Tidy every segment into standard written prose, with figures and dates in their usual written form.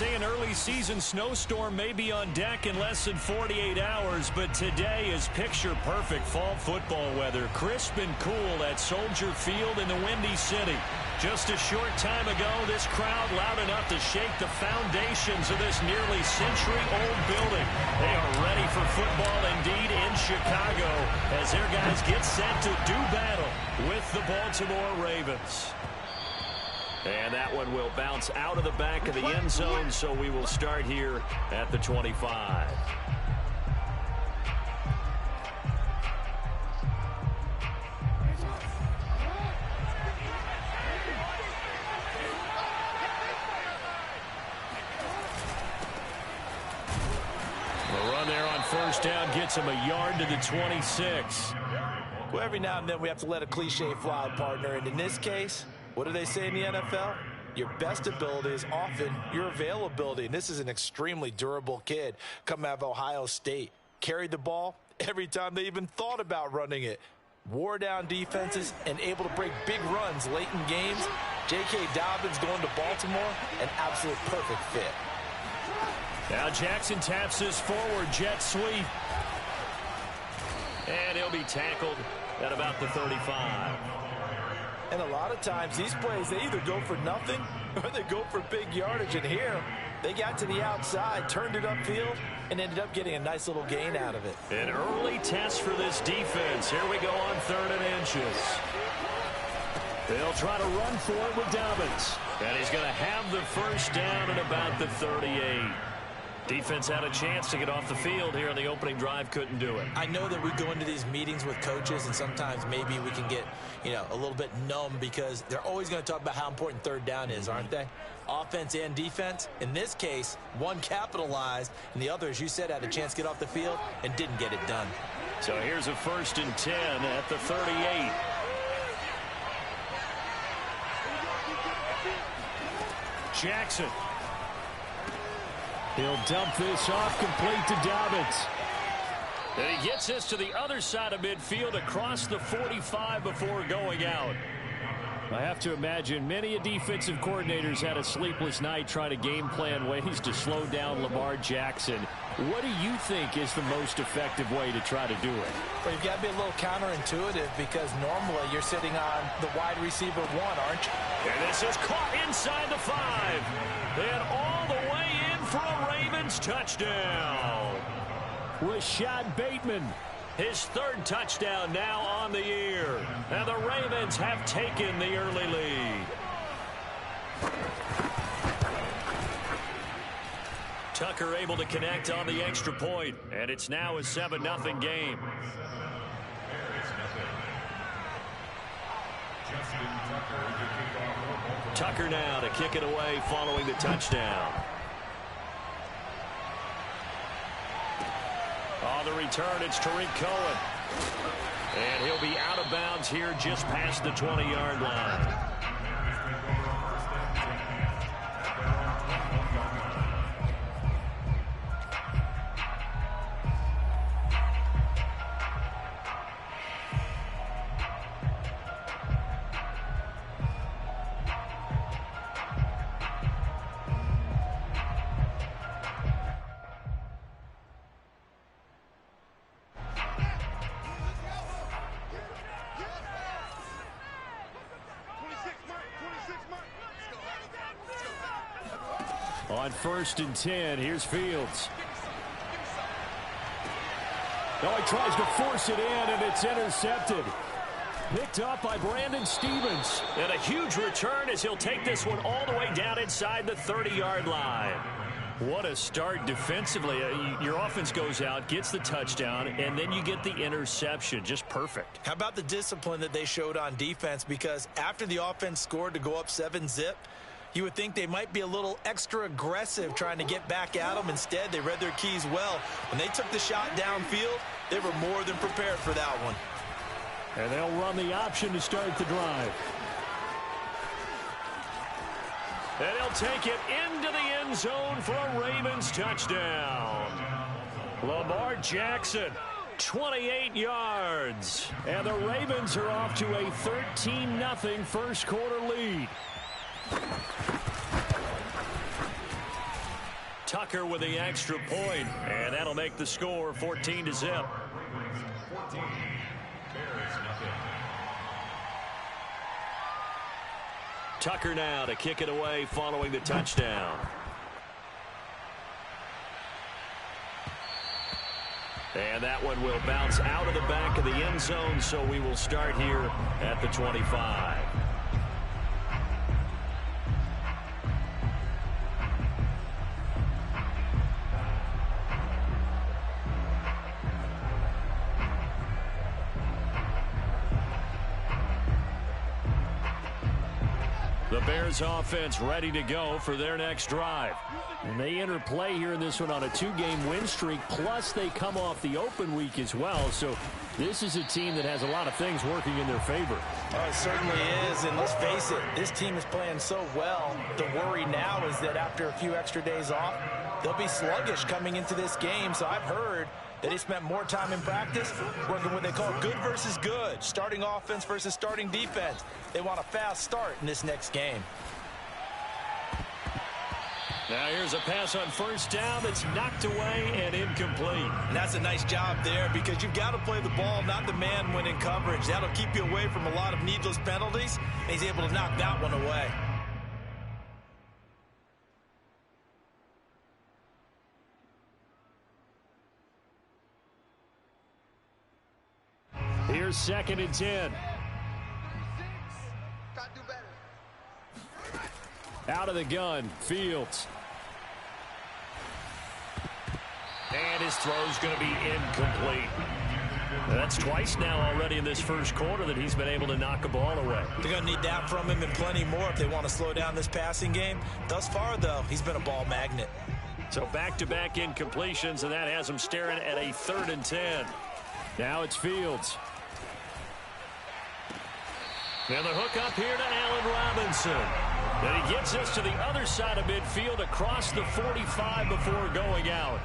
say an early season snowstorm may be on deck in less than 48 hours, but today is picture-perfect fall football weather. Crisp and cool at Soldier Field in the Windy City. Just a short time ago, this crowd loud enough to shake the foundations of this nearly century-old building. They are ready for football indeed in Chicago as their guys get set to do battle with the Baltimore Ravens. And that one will bounce out of the back of the end zone, so we will start here at the 25. The run there on first down gets him a yard to the 26. Well, every now and then we have to let a cliche fly, partner. And in this case, what do they say in the NFL? Your best ability is often your availability. And this is an extremely durable kid coming out of Ohio State. Carried the ball every time they even thought about running it. Wore down defenses and able to break big runs late in games. J.K. Dobbins going to Baltimore, an absolute perfect fit. Now Jackson taps this forward jet sweep. And he'll be tackled at about the 35. And a lot of times these plays, they either go for nothing or they go for big yardage. And here, they got to the outside, turned it upfield, and ended up getting a nice little gain out of it. An early test for this defense. Here we go on 3rd and inches. They'll try to run for it with Dobbins. And he's going to have the first down at about the 38. Defense had a chance to get off the field here on the opening drive, couldn't do it. I know that we go into these meetings with coaches, and sometimes maybe we can get, a little bit numb because they're always going to talk about how important 3rd down is, aren't they? Offense and defense. In this case, one capitalized, and the other, as you said, had a chance to get off the field and didn't get it done. So here's a 1st and 10 at the 38. Jackson. He'll dump this off complete to Dobbins. And he gets this to the other side of midfield across the 45 before going out. I have to imagine many defensive coordinators had a sleepless night trying to game plan ways to slow down Lamar Jackson. What do you think is the most effective way to try to do it? Well, you've got to be a little counterintuitive because normally you're sitting on the wide receiver 1, aren't you? And this is caught inside the 5. And all the way in for a Ravens touchdown. Rashad Bateman, his 3rd touchdown now on the year. And the Ravens have taken the early lead. Tucker able to connect on the extra point, and it's now a 7-0 game. Tucker now to kick it away following the touchdown. On the return, it's Tariq Cohen. And he'll be out of bounds here just past the 20-yard line. On 1st and 10, here's Fields. Oh, he tries to force it in, and it's intercepted. Picked up by Brandon Stevens. And a huge return as he'll take this one all the way down inside the 30-yard line. What a start defensively. Your offense goes out, gets the touchdown, and then you get the interception. Just perfect. How about the discipline that they showed on defense? Because after the offense scored to go up 7-zip, you would think they might be a little extra aggressive trying to get back at them. Instead, they read their keys well. When they took the shot downfield, they were more than prepared for that one. And they'll run the option to start the drive. And he'll take it into the end zone for a Ravens touchdown. Lamar Jackson, 28 yards. And the Ravens are off to a 13-0 first quarter lead. Tucker with the extra point, and that'll make the score 14-0. Tucker now to kick it away following the touchdown. And that one will bounce out of the back of the end zone, so we will start here at the 25. The Bears offense ready to go for their next drive. And they enter play here in this one on a 2-game win streak, plus they come off the open week as well. So this is a team that has a lot of things working in their favor. Oh, it certainly is, and let's face it, this team is playing so well. The worry now is that after a few extra days off, they'll be sluggish coming into this game. So I've heard that they spent more time in practice working what they call good versus good, starting offense versus starting defense. They want a fast start in this next game. Now here's a pass on first down that's knocked away and incomplete. And that's a nice job there because you've got to play the ball, not the man when in coverage. That'll keep you away from a lot of needless penalties, and he's able to knock that one away. Here's 2nd and 10. Out of the gun, Fields. And his throw's going to be incomplete. That's twice now already in this first quarter that he's been able to knock a ball away. They're going to need that from him and plenty more if they want to slow down this passing game. Thus far, though, he's been a ball magnet. So back-to-back incompletions, and that has him staring at a 3rd and 10. Now it's Fields. And the hook up here to Allen Robinson. Then he gets us to the other side of midfield across the 45 before going out.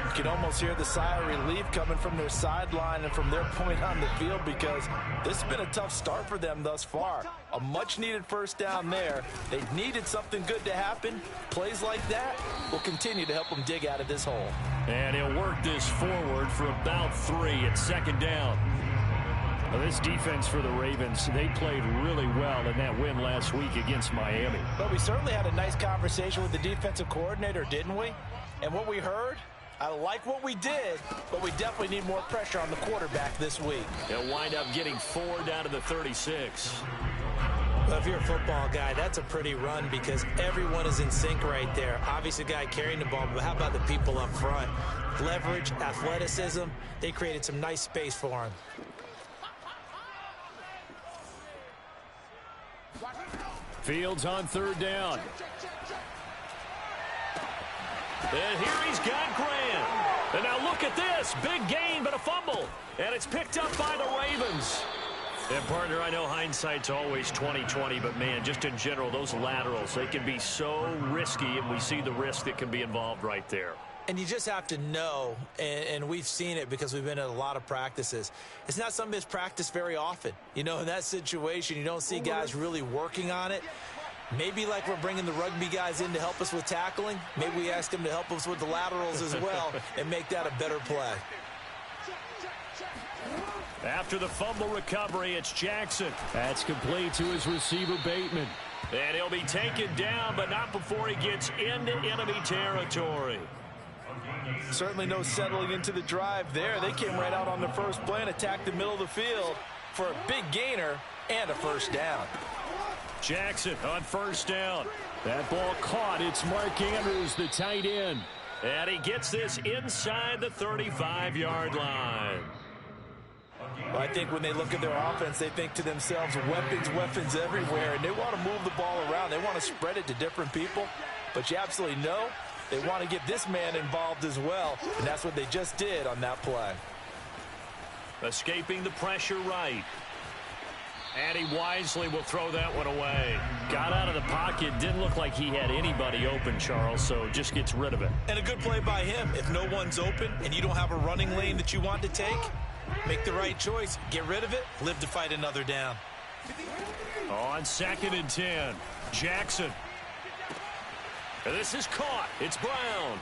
You can almost hear the sigh of relief coming from their sideline and from their point on the field because this has been a tough start for them thus far. A much-needed first down there. They needed something good to happen. Plays like that will continue to help them dig out of this hole. And he'll work this forward for about 3 at 2nd down. Well, this defense for the Ravens, they played really well in that win last week against Miami. But we certainly had a nice conversation with the defensive coordinator, didn't we? And what we heard, I like what we did, but we definitely need more pressure on the quarterback this week. They'll wind up getting 4 down to the 36. Well, if you're a football guy, that's a pretty run because everyone is in sync right there. Obviously, the guy carrying the ball, but how about the people up front? Leverage, athleticism, they created some nice space for him. Fields on 3rd down. And here he's got Graham. And now look at this. Big gain, but a fumble. And it's picked up by the Ravens. And, partner, I know hindsight's always 20/20, but, man, just in general, those laterals, they can be so risky, and we see the risk that can be involved right there. And you just have to know, and we've seen it because we've been at a lot of practices. It's not something that's practiced very often. You know, in that situation, you don't see guys really working on it. Maybe like we're bringing the rugby guys in to help us with tackling. Maybe we ask them to help us with the laterals as well and make that a better play. After the fumble recovery, it's Jackson. That's complete to his receiver, Bateman. And he'll be taken down, but not before he gets into enemy territory. Certainly no settling into the drive there. They came right out on the first play and attacked the middle of the field for a big gainer and a first down. Jackson on 1st down. That ball caught. It's Mark Andrews, the tight end. And he gets this inside the 35-yard line. Well, I think when they look at their offense, they think to themselves, weapons everywhere, and they want to move the ball around. They want to spread it to different people, but you absolutely know they want to get this man involved as well, and that's what they just did on that play. Escaping the pressure right. And he wisely will throw that one away. Got out of the pocket. Didn't look like he had anybody open, Charles, so just gets rid of it. And a good play by him. If no one's open and you don't have a running lane that you want to take, make the right choice. Get rid of it. Live to fight another down. On 2nd and 10, Jackson. And this is caught. It's Brown.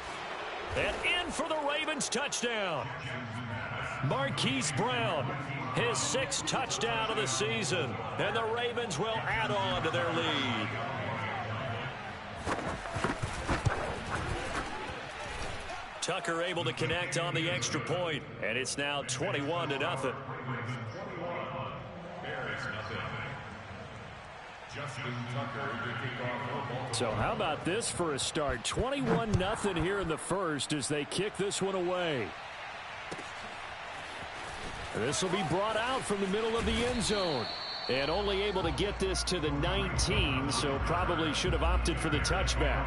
And in for the Ravens touchdown. Marquise Brown, his 6th touchdown of the season. And the Ravens will add on to their lead. Tucker able to connect on the extra point, and it's now 21-0. So how about this for a start? 21-0 here in the first as they kick this one away. This will be brought out from the middle of the end zone. And only able to get this to the 19, so probably should have opted for the touchback.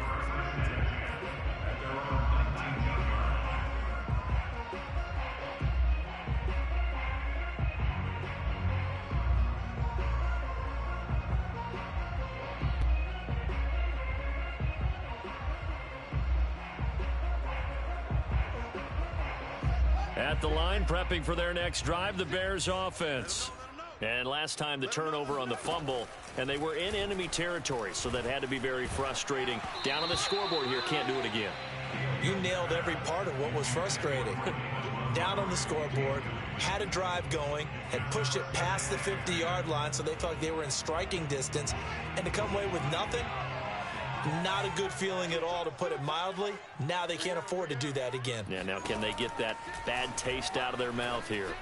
At the line, prepping for their next drive, the Bears offense. And last time the turnover on the fumble, and they were in enemy territory, so that had to be very frustrating. Down on the scoreboard here, can't do it again. You nailed every part of what was frustrating. Down on the scoreboard, had a drive going, had pushed it past the 50-yard line, so they felt like they were in striking distance, and to come away with nothing, not a good feeling at all, to put it mildly. Now they can't afford to do that again. Yeah, now can they get that bad taste out of their mouth here?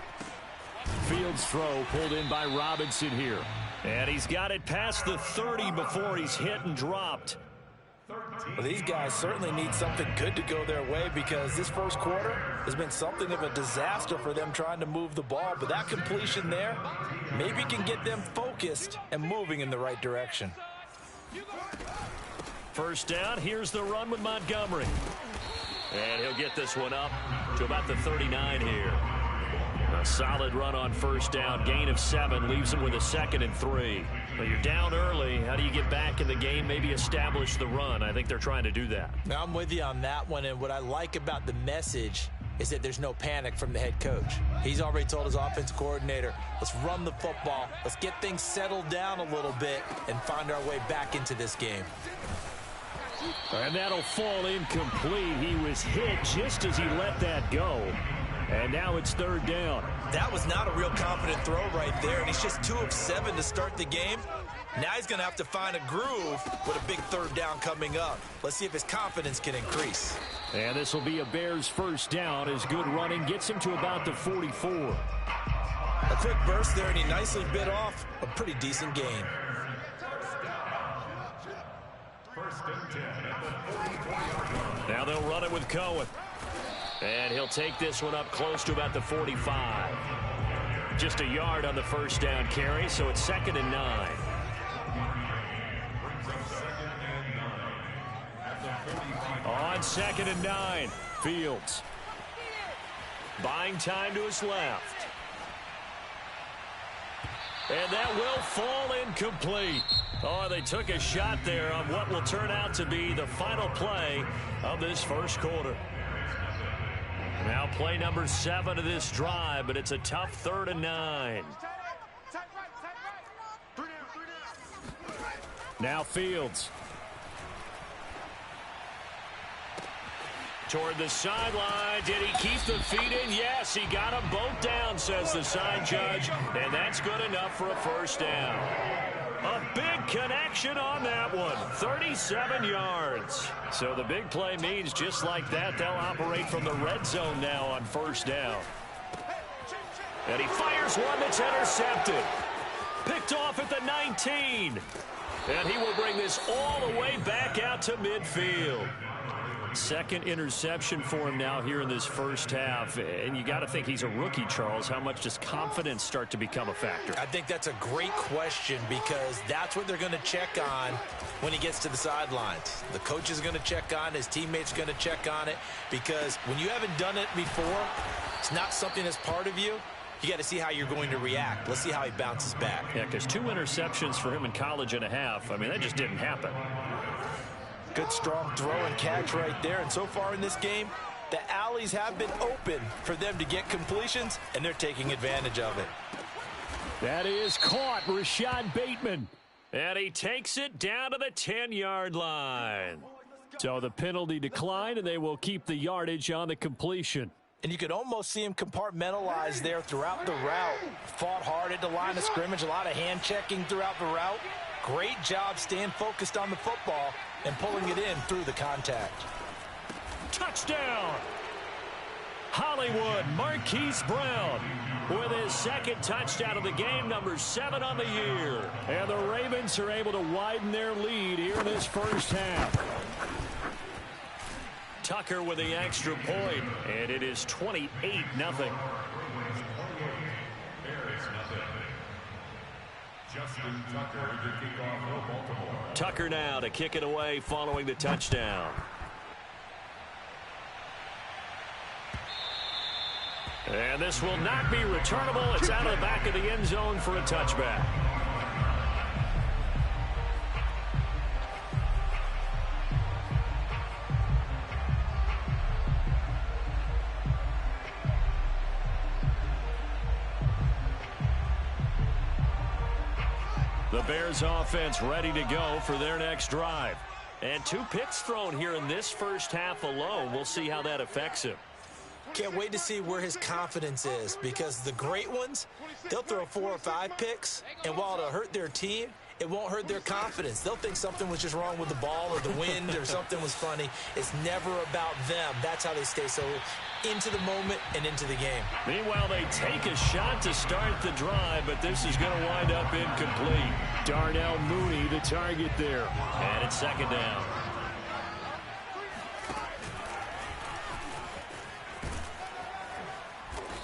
Fields throw pulled in by Robinson here. And he's got it past the 30 before he's hit and dropped. Well, these guys certainly need something good to go their way, because this first quarter has been something of a disaster for them trying to move the ball. But that completion there maybe can get them focused and moving in the right direction. First down, here's the run with Montgomery. And he'll get this one up to about the 39 here. A solid run on first down. Gain of 7 leaves him with a 2nd and 3. Well, you're down early. How do you get back in the game, maybe establish the run? I think they're trying to do that. Now, I'm with you on that one, and what I like about the message is that there's no panic from the head coach. He's already told his offensive coordinator, let's run the football, let's get things settled down a little bit and find our way back into this game. And that'll fall incomplete. He was hit just as he let that go. And now it's 3rd down. That was not a real confident throw right there, and he's just 2 of 7 to start the game. Now he's going to have to find a groove with a big 3rd down coming up. Let's see if his confidence can increase. And this will be a Bears first down as good running gets him to about the 44. A quick burst there, and he nicely bit off a pretty decent gain. Now they'll run it with Cohen. And he'll take this one up close to about the 45. Just a yard on the first down carry, so it's 2nd and 9. On 2nd and 9, Fields. Buying time to his left. And that will fall incomplete. Oh, they took a shot there on what will turn out to be the final play of this first quarter. Now play number 7 of this drive, but it's a tough 3rd and 9. Now Fields. Toward the sideline. Did he keep the feet in? Yes, he got them both down, says the side judge. And that's good enough for a first down. A big connection on that one. 37 yards. So the big play means just like that, they'll operate from the red zone now on first down. And he fires one that's intercepted. Picked off at the 19. And he will bring this all the way back out to midfield. 2nd interception for him now here in this first half. And you got to think he's a rookie, Charles. How much does confidence start to become a factor? I think that's a great question, because that's what they're going to check on when he gets to the sidelines. The coach is going to check on, his teammates are going to check on it, because when you haven't done it before, it's not something that's part of you. You got to see how you're going to react. Let's see how he bounces back. Yeah, because 2 interceptions for him in college and a half. I mean, that just didn't happen. Good strong throw and catch right there. And so far in this game, the alleys have been open for them to get completions, and they're taking advantage of it. That is caught, Rashad Bateman. And he takes it down to the 10-yard line. So the penalty declined, and they will keep the yardage on the completion. And you could almost see him compartmentalize there throughout the route. Fought hard at the line of scrimmage, a lot of hand checking throughout the route. Great job staying focused on the football and pulling it in through the contact. Touchdown! Hollywood Marquise Brown with his second touchdown of the game, number 7 on the year. And the Ravens are able to widen their lead here in this first half. Tucker with the extra point, and it is 28-0. Tucker now to kick it away following the touchdown. And this will not be returnable. It's out of the back of the end zone for a touchback. The Bears offense ready to go for their next drive. And 2 picks thrown here in this first half alone. We'll see how that affects him. Can't wait to see where his confidence is, because the great ones, they'll throw 4 or 5 picks, and while it'll hurt their team, it won't hurt their confidence. They'll think something was just wrong with the ball or the wind or something was funny. It's never about them. That's how they stay so into the moment and into the game. Meanwhile, they take a shot to start the drive, but this is going to wind up incomplete. Darnell Mooney, the target there. And it's second down.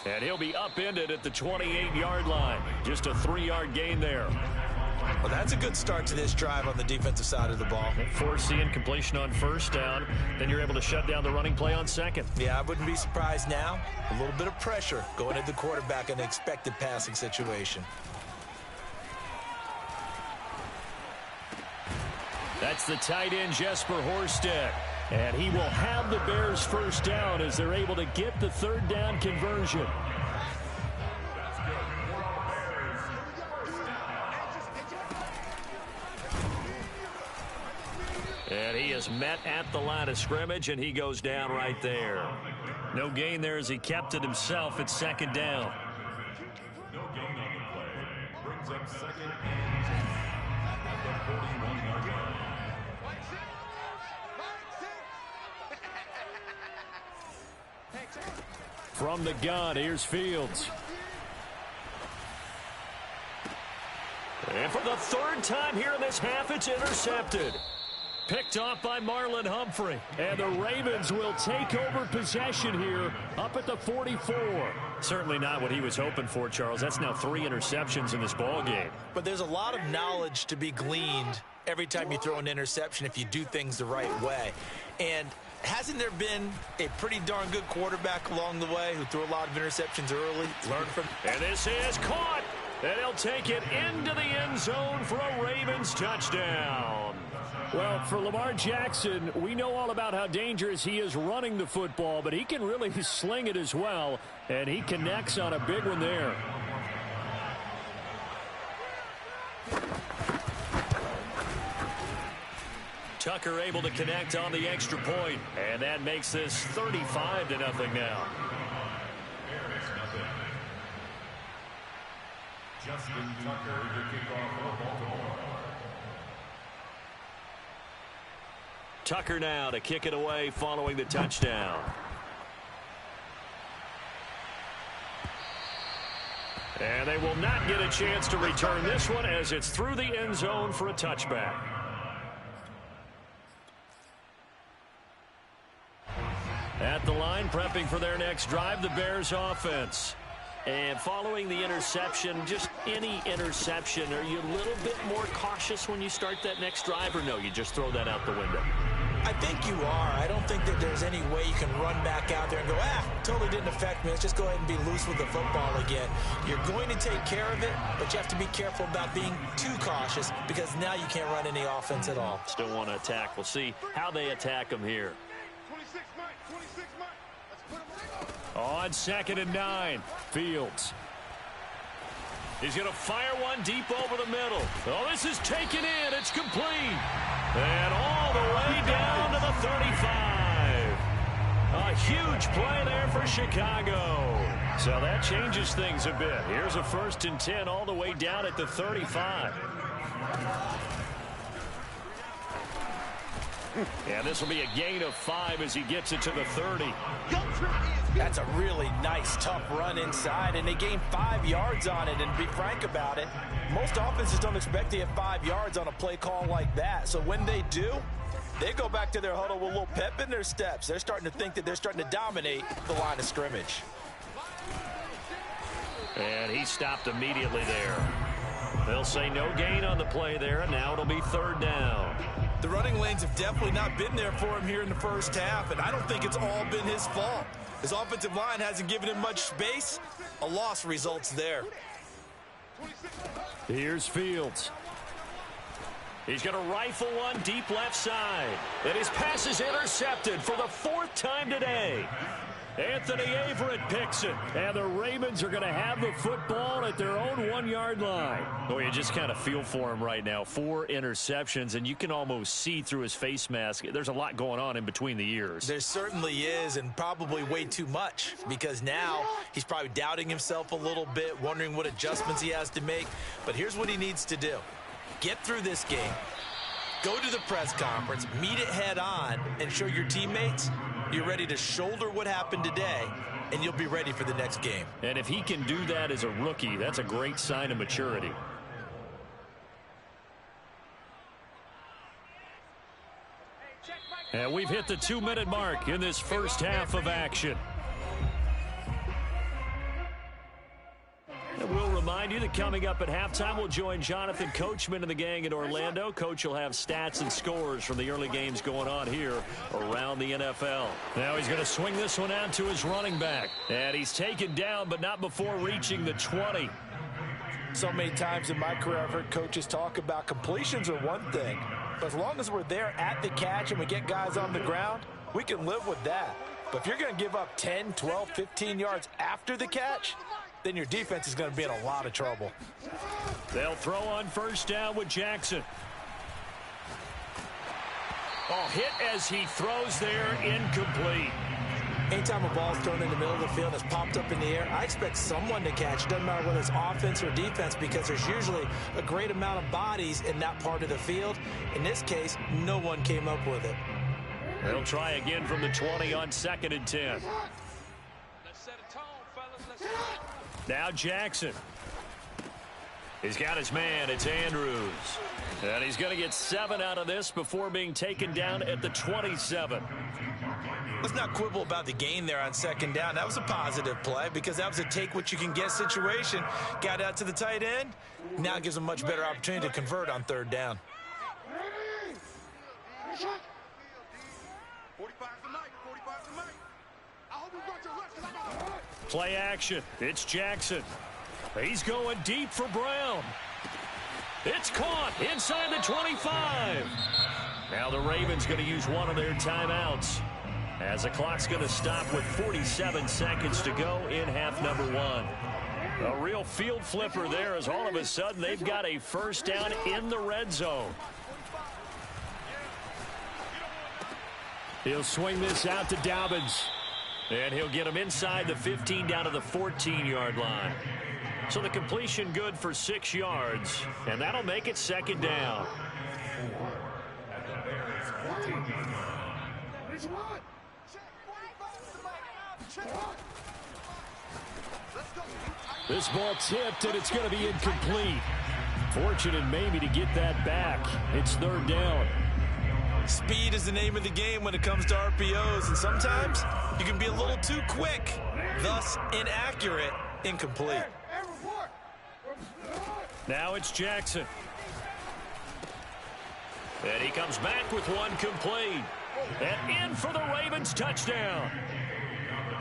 And he'll be upended at the 28-yard line. Just a 3-yard gain there. Well, that's a good start to this drive on the defensive side of the ball. Force the incompletion on first down. Then you're able to shut down the running play on second. Yeah, I wouldn't be surprised now. A little bit of pressure going at the quarterback in an expected passing situation. That's the tight end, Jesper Horsted. And he will have the Bears first down as they're able to get the third down conversion. And he is met at the line of scrimmage, and he goes down right there. No gain there as he kept it himself at second down. No gain on the play. Brings up second at the 41-yard line. From the gun, here's Fields. And for the 3rd time here in this half, it's intercepted. Picked off by Marlon Humphrey. And the Ravens will take over possession here up at the 44. Certainly not what he was hoping for, Charles. That's now 3 interceptions in this ball game. But there's a lot of knowledge to be gleaned every time you throw an interception if you do things the right way. And hasn't there been a pretty darn good quarterback along the way who threw a lot of interceptions early? Learn from. And this is caught. And he'll take it into the end zone for a Ravens touchdown. Well, for Lamar Jackson, we know all about how dangerous he is running the football, but he can really sling it as well, and he connects on a big one there. Tucker able to connect on the extra point, and that makes this 35-0 now. Justin Tucker to kick off for Baltimore. Tucker now to kick it away following the touchdown. And they will not get a chance to return this one as it's through the end zone for a touchback. At the line, prepping for their next drive, the Bears offense. And following the interception, just any interception, are you a little bit more cautious when you start that next drive, or no, you just throw that out the window? I think you are. I don't think that there's any way you can run back out there and go, totally didn't affect me. Let's just go ahead and be loose with the football again. You're going to take care of it, but you have to be careful about being too cautious because now you can't run any offense at all. Still want to attack. We'll see how they attack them here. On 2nd and 9, Fields. He's going to fire one deep over the middle. Oh, this is taken in. It's complete. And all the way down to the 35. A huge play there for Chicago. So that changes things a bit. Here's a 1st and 10 all the way down at the 35. And this will be a gain of 5 as he gets it to the 30. That's a really nice, tough run inside, and they gained 5 yards on it. And to be frank about it, most offenses don't expect to get 5 yards on a play call like that. So when they do, they go back to their huddle with a little pep in their steps. They're starting to think that they're starting to dominate the line of scrimmage. And he stopped immediately there. They'll say no gain on the play there, and now it'll be 3rd down. The running lanes have definitely not been there for him here in the first half, and I don't think it's all been his fault. His offensive line hasn't given him much space. A loss results there. Here's Fields. He's going to rifle one deep left side. And his pass is intercepted for the 4th time today. Anthony Averett picks it. And the Ravens are going to have the football at their own 1-yard line. Oh, you just kind of feel for him right now. 4 interceptions, and you can almost see through his face mask. There's a lot going on in between the ears. There certainly is, and probably way too much, because now he's probably doubting himself a little bit, wondering what adjustments he has to make. But here's what he needs to do. Get through this game, go to the press conference, meet it head on, and show your teammates you're ready to shoulder what happened today, and you'll be ready for the next game. And if he can do that as a rookie, that's a great sign of maturity. And we've hit the 2-minute mark in this first half of action. And we'll remind you that coming up at halftime, we'll join Jonathan Coachman and the gang in Orlando. Coach will have stats and scores from the early games going on here around the NFL. Now he's going to swing this one out to his running back. And he's taken down, but not before reaching the 20. So many times in my career, I've heard coaches talk about completions are one thing. But as long as we're there at the catch and we get guys on the ground, we can live with that. But if you're going to give up 10, 12, 15 yards after the catch, then your defense is going to be in a lot of trouble. They'll throw on 1st down with Jackson. Oh, hit as he throws there, incomplete. Anytime a ball's thrown in the middle of the field and it's popped up in the air, I expect someone to catch. Doesn't matter whether it's offense or defense, because there's usually a great amount of bodies in that part of the field. In this case, no one came up with it. They'll try again from the 20 on 2nd and 10. Now Jackson. He's got his man. It's Andrews. And he's going to get 7 out of this before being taken down at the 27. Let's not quibble about the gain there on 2nd down. That was a positive play because that was a take-what-you-can-get situation. Got out to the tight end. Now it gives him a much better opportunity to convert on 3rd down. Play action. It's Jackson. He's going deep for Brown. It's caught inside the 25. Now the Ravens going to use one of their timeouts, as the clock's going to stop with 47 seconds to go in half number 1. A real field flipper there, as all of a sudden they've got a 1st down in the red zone. He'll swing this out to Dobbins. And he'll get him inside the 15 down to the 14-yard line. So the completion good for 6 yards. And that'll make it 2nd down. This ball tipped, and it's going to be incomplete. Fortunate maybe to get that back. It's 3rd down. Speed is the name of the game when it comes to RPOs, and sometimes you can be a little too quick, thus inaccurate, incomplete. Now it's Jackson. And he comes back with one complete. And in for the Ravens touchdown.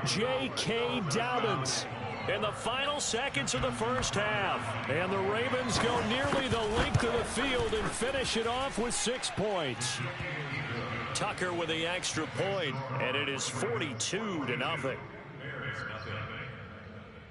J.K. Dobbins in the final seconds of the first half. And the Ravens go nearly the length of the field and finish it off with 6 points. Tucker with the extra point, and it is 42-0.